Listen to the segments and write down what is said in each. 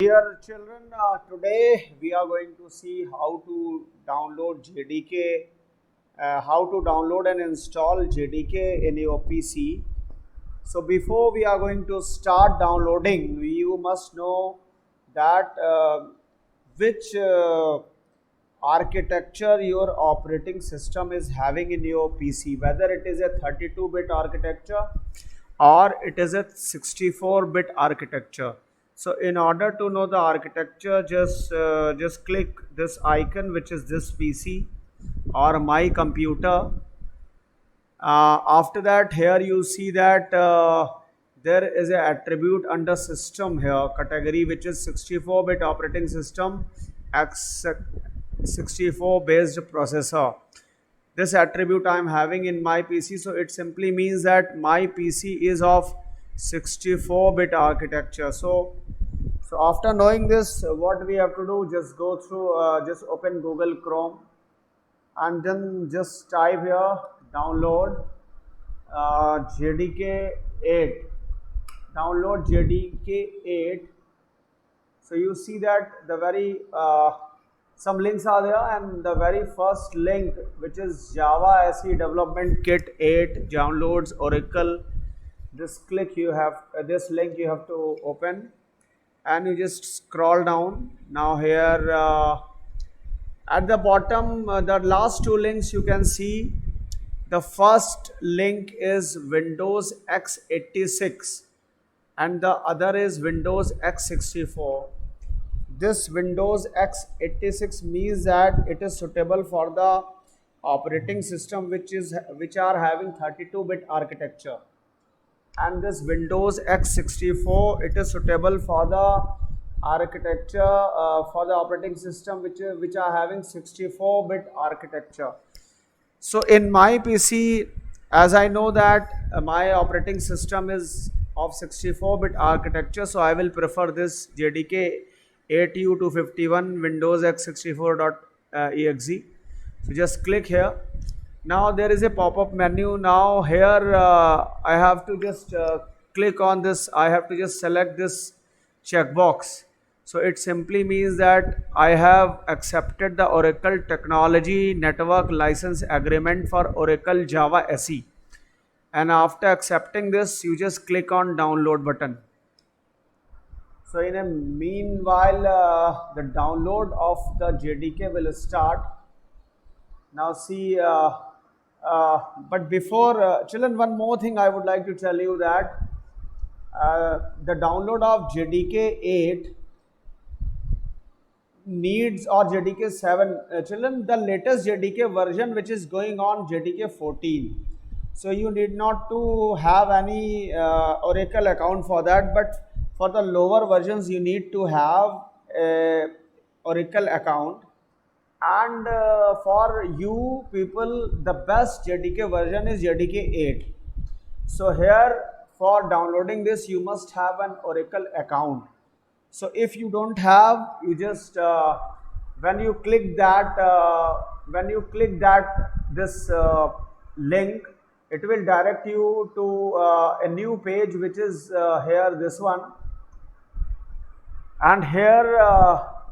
Dear children, today we are going to see how to download JDK, how to download and install JDK in your PC. So before we are going to start downloading, you must know that which architecture your operating system is having in your PC, whether it is a 32-bit architecture or it is a 64-bit architecture. So in order to know the architecture, just click this icon, which is this PC or my computer. After that, here you see that there is a attribute under system here category, which is 64-bit operating system x64 based processor. This attribute I am having in my PC, so it simply means that my PC is of 64-bit architecture. So after knowing this, what we have to do, just go through, just open Google Chrome and then just type here download JDK 8. Download JDK 8. So you see that the very some links are there, and the very first link, which is Java SE Development Kit 8 downloads Oracle. This link you have to open, and you just scroll down. Now here at the bottom, the last two links you can see. The first link is Windows x86 and the other is Windows x64. This Windows x86 means that it is suitable for the operating system which are having 32-bit architecture, and this Windows x64, it is suitable for the architecture for the operating system which are having 64-bit architecture. So in my PC, as I know that my operating system is of 64-bit architecture, so I will prefer this JDK 8U251 Windows x64.exe. So just click here. Now there is a pop-up menu. Now here I have to just click on this. I have to just select this checkbox. So it simply means that I have accepted the Oracle Technology Network License Agreement for Oracle Java SE. And after accepting this, you just click on download button. So in a meanwhile, the download of the JDK will start. Now see, but before children, one more thing I would like to tell you that the download of JDK 8 needs, or JDK 7, children, the latest JDK version which is going on JDK 14. So you need not to have any Oracle account for that, but for the lower versions you need to have a Oracle account. And for you people, the best JDK version is JDK 8. So here, for downloading this, you must have an Oracle account. So if you don't have, you just when you click that this link, it will direct you to a new page, which is here, this one. And here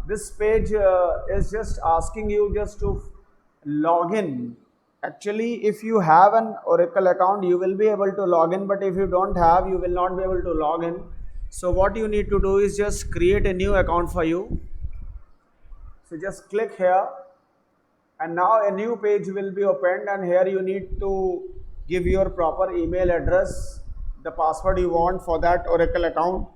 this page is just asking you just to log in. Actually, if you have an Oracle account, you will be able to log in, but if you don't have, you will not be able to log in. So what you need to do is just create a new account for you. So just click here, and now a new page will be opened, and here you need to give your proper email address, the password you want for that Oracle account,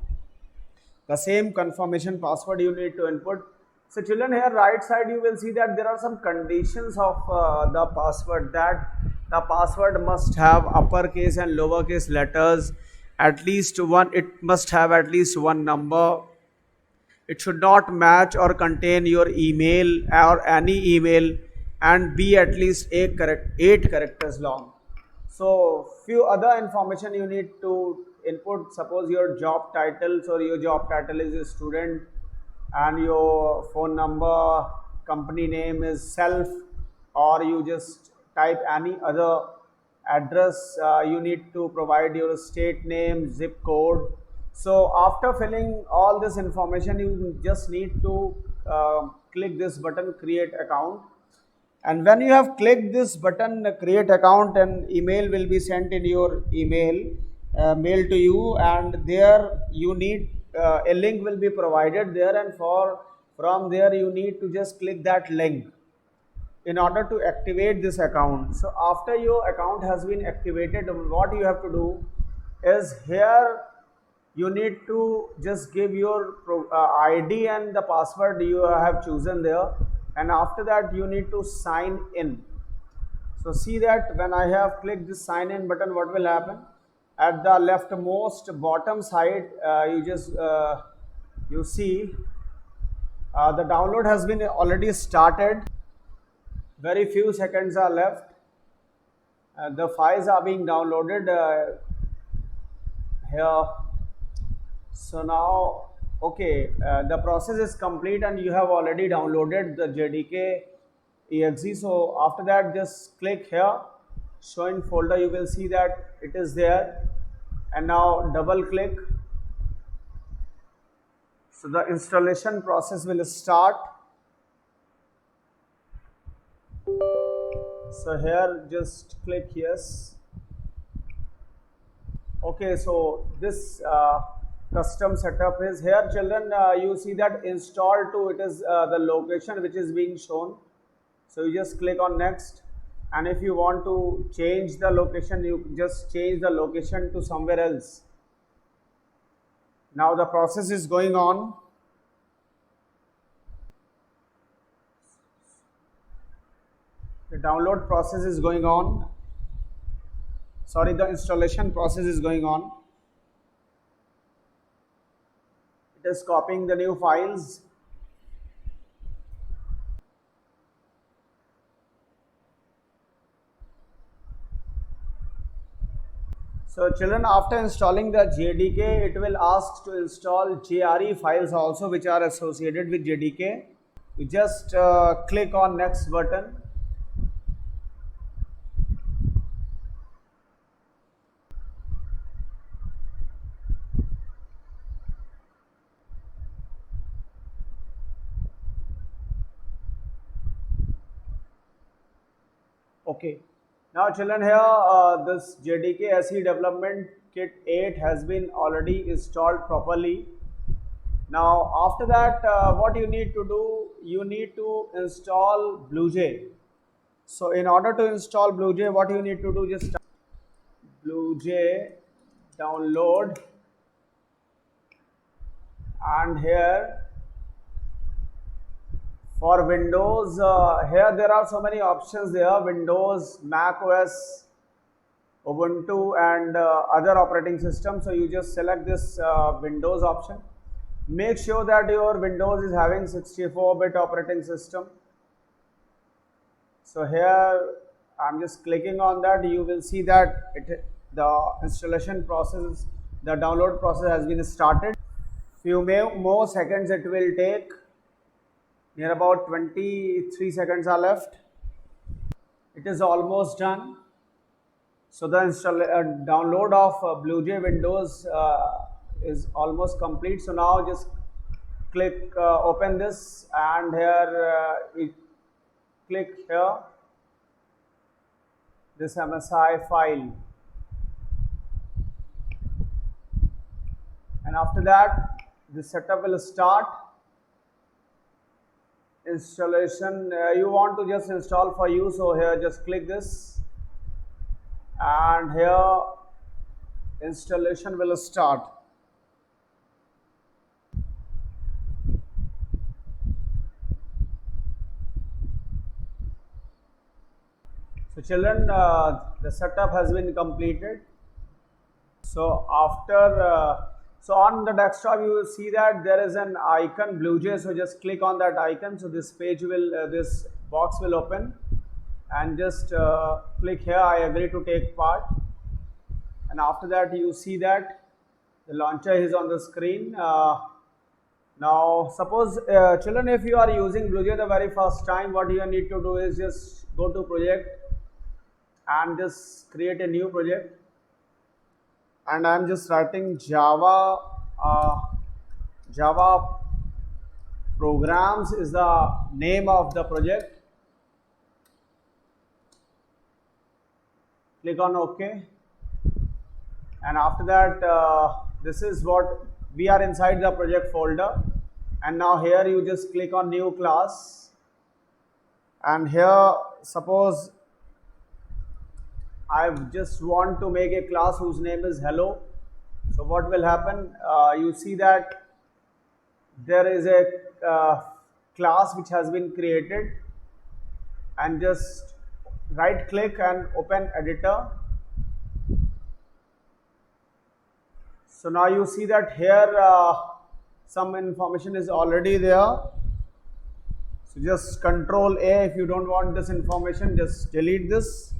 the same confirmation password you need to input. So children, here right side you will see that there are some conditions of the password, that the password must have uppercase and lowercase letters, at least one, it must have at least one number, it should not match or contain your email or any email, and be at least 8 characters long. So few other information you need to input. Suppose your job title, so your job title is a student, and your phone number, company name is self, or you just type any other address. You need to provide your state name, zip code, So after filling all this information, you just need to click this button, create account. And when you have clicked this button, create account, an email will be sent in your mail to you, and there you need a link will be provided there, and from there you need to just click that link in order to activate this account. So after your account has been activated, what you have to do is here you need to just give your ID and the password you have chosen there, and after that you need to sign in. So see that when I have clicked this sign in button, what will happen? At the leftmost bottom side, you see the download has been already started. Very few seconds are left. The files are being downloaded here. So now, okay, the process is complete and you have already downloaded the JDK exe. So after that, just click here, show in folder. You will see that it is there. And now double click. So the installation process will start. So here just click yes. Okay, so this custom setup is here, children. You see that install to, it is the location which is being shown. So you just click on next, and if you want to change the location, you just change the location to somewhere else. Now the process is going on. The download process is going on. Sorry, the installation process is going on. It is copying the new files. So children, after installing the JDK, it will ask to install JRE files also, which are associated with JDK. You just click on next button. Okay. Now children, here this JDK SE Development Kit 8 has been already installed properly. Now after that, what you need to do, you need to install BlueJ. So in order to install BlueJ, what you need to do, just BlueJ download, and here for Windows, here there are so many options there: Windows, Mac OS, Ubuntu, and other operating systems. So you just select this Windows option. Make sure that your Windows is having 64-bit operating system. So here I'm just clicking on that. You will see that the installation process, the download process has been started. Few more seconds it will take. Near about 23 seconds are left. It is almost done. So the download of BlueJ Windows is almost complete. So now just click open this, and here we click here this MSI file, and after that the setup will start. Installation, you want to just install for you, so here just click this, and here installation will start. So children, the setup has been completed. So after so on the desktop, you will see that there is an icon BlueJ. So just click on that icon. So this page will, this box will open, and just click here, I agree to take part. And after that, you see that the launcher is on the screen. Now suppose children, if you are using BlueJ the very first time, what you need to do is just go to project and just create a new project. And I'm just writing Java Java programs is the name of the project. Click on OK, and after that this is what we are inside the project folder. And now here you just click on new class, and here suppose I just want to make a class whose name is hello. So what will happen, you see that there is a class which has been created, and just right click and open editor. So now you see that here some information is already there. So just Control A if you don't want this information, just delete this.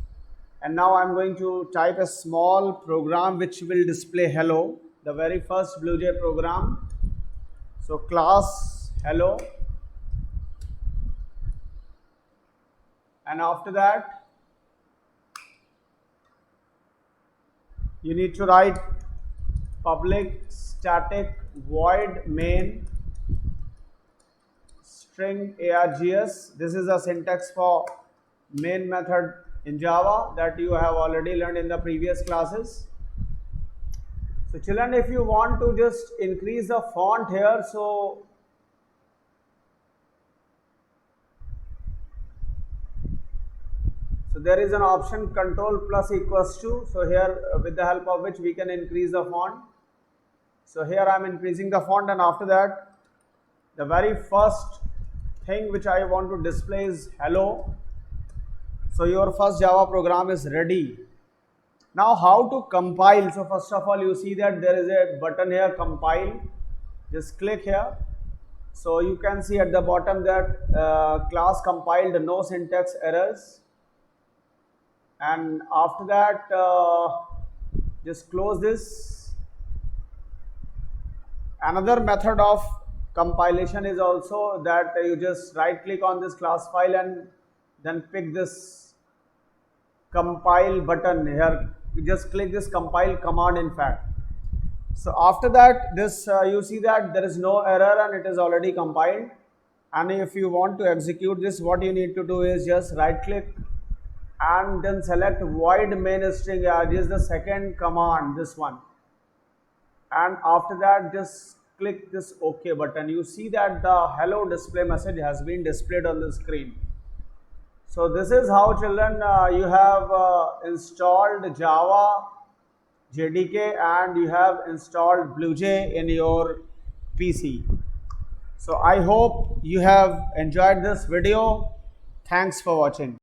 And now I'm going to type a small program which will display hello, the very first BlueJ program. So class hello, and after that you need to write public static void main string args. This is a syntax for main method in Java that you have already learned in the previous classes. So children, if you want to just increase the font here, so there is an option Control plus equals to. So here with the help of which we can increase the font. So here I am increasing the font, and after that the very first thing which I want to display is hello. So your first Java program is ready. Now how to compile? So first of all you see that there is a button here, compile. Just click here. So you can see at the bottom that class compiled, no syntax errors. And after that just close this. Another method of compilation is also that you just right click on this class file and then pick this compile button here. You just click this compile command in fact. So after that this you see that there is no error and it is already compiled. And if you want to execute this, what you need to do is just right click and then select void main string arg is the second command, this one. And after that just click this OK button. You see that the hello display message has been displayed on the screen. So this is how children you have installed Java JDK and you have installed BlueJ in your PC. So I hope you have enjoyed this video. Thanks for watching.